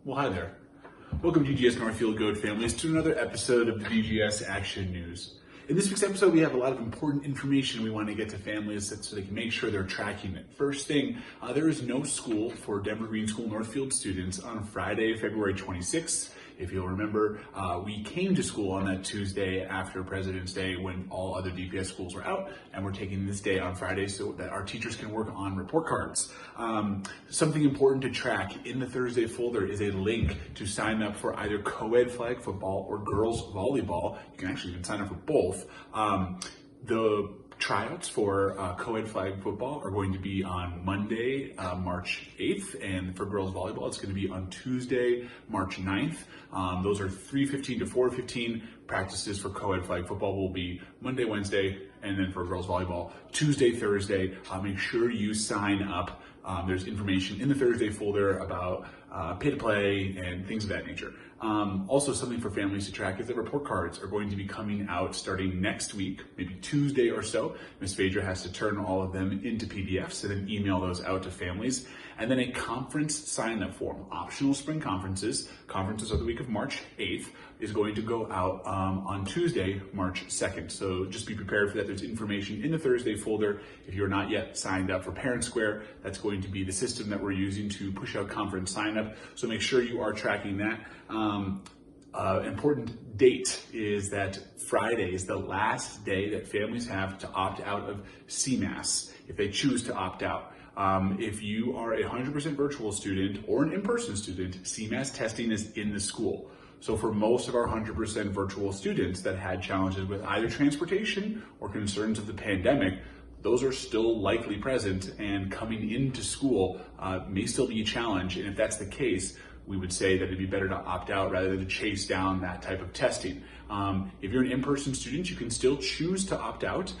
Well, hi there. Welcome DGS Northfield Goat families to another episode of the DGS Action News. In this week's episode, we have a lot of important information we want to get to families so they can make sure they're tracking it. First thing, there is no school for Denver Green School Northfield students on Friday, February 26th. If you'll remember, we came to school on that Tuesday after President's Day when all other DPS schools were out, and we're taking this day on Friday so that our teachers can work on report cards. Something important to track in the Thursday folder is a link to sign up for either co-ed flag football or girls volleyball. You can actually even sign up for both. The tryouts for co-ed flag football are going to be on Monday, March 8th, and for girls volleyball, it's going to be on Tuesday, March 9th. Those are 3:15 to 4:15. Practices for co-ed flag football will be Monday, Wednesday, and then for girls volleyball, Tuesday, Thursday. Make sure you sign up. There's information in the Thursday folder about pay to play and things of that nature. Also, something for families to track is that report cards are going to be coming out starting next week, maybe Tuesday or so. Ms. Phaedra has to turn all of them into PDFs and then email those out to families. And then a conference sign-up form. Optional spring conferences are the week of March 8th, is going to go out on Tuesday, March 2nd. So just be prepared for that. There's information in the Thursday folder. If you're not yet signed up for Parent Square, that's going to be the system that we're using to push out conference sign-up. So make sure you are tracking that. Important date is that Friday is the last day that families have to opt out of CMS if they choose to opt out. If you are a 100% virtual student or an in-person student, CMS testing is in the school. So for most of our 100% virtual students that had challenges with either transportation or concerns of the pandemic, those are still likely present, and coming into school may still be a challenge. And if that's the case, we would say that it'd be better to opt out rather than to chase down that type of testing. If you're an in-person student, you can still choose to opt out.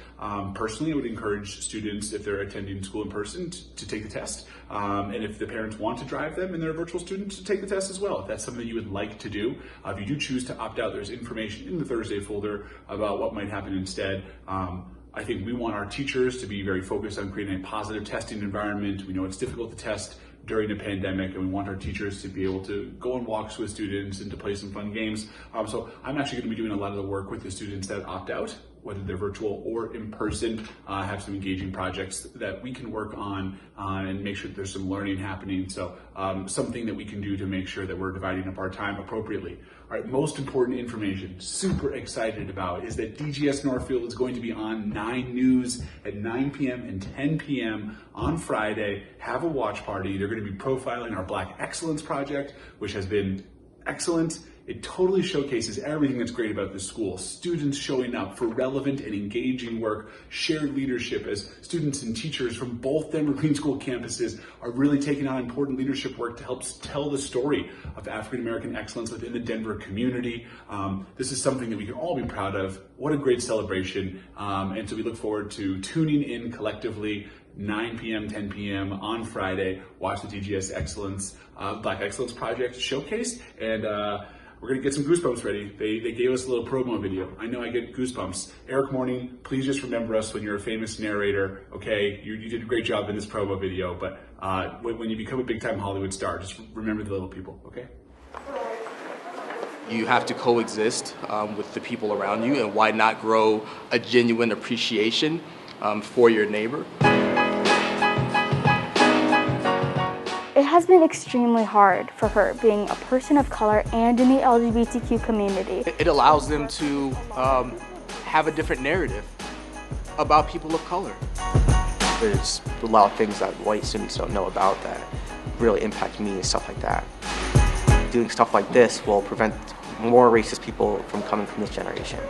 Personally, I would encourage students, if they're attending school in person, to take the test. And if the parents want to drive them and they're a virtual student, to take the test as well, if that's something that you would like to do. If you do choose to opt out, there's information in the Thursday folder about what might happen instead. I think we want our teachers to be very focused on creating a positive testing environment. We know it's difficult to test during a pandemic, and we want our teachers to be able to go on walks with students and to play some fun games. So I'm actually going to be doing a lot of the work with the students that opt out, whether they're virtual or in person, have some engaging projects that we can work on and make sure that there's some learning happening. So something that we can do to make sure that we're dividing up our time appropriately. All right, most important information, super excited about, is that DGS Northfield is going to be on 9 News at 9 p.m. and 10 p.m. on Friday. Have a watch party. They're going to be profiling our Black Excellence Project, which has been excellent. It totally showcases everything that's great about this school. Students showing up for relevant and engaging work, shared leadership as students and teachers from both Denver Green School campuses are really taking on important leadership work to help tell the story of African American excellence within the Denver community. This is something that we can all be proud of. What a great celebration. And so we look forward to tuning in collectively 9 p.m., 10 p.m. on Friday. Watch the DGS Excellence, Black Excellence Project showcase, and we're gonna get some goosebumps ready. They gave us a little promo video. I know I get goosebumps. Eric Morning, please just remember us when you're a famous narrator, okay? You did a great job in this promo video, but when you become a big time Hollywood star, just remember the little people, okay? You have to coexist with the people around you, and why not grow a genuine appreciation for your neighbor? It has been extremely hard for her, being a person of color and in the LGBTQ community. It allows them to have a different narrative about people of color. There's a lot of things that white students don't know about that really impact me and stuff like that. Doing stuff like this will prevent more racist people from coming from this generation.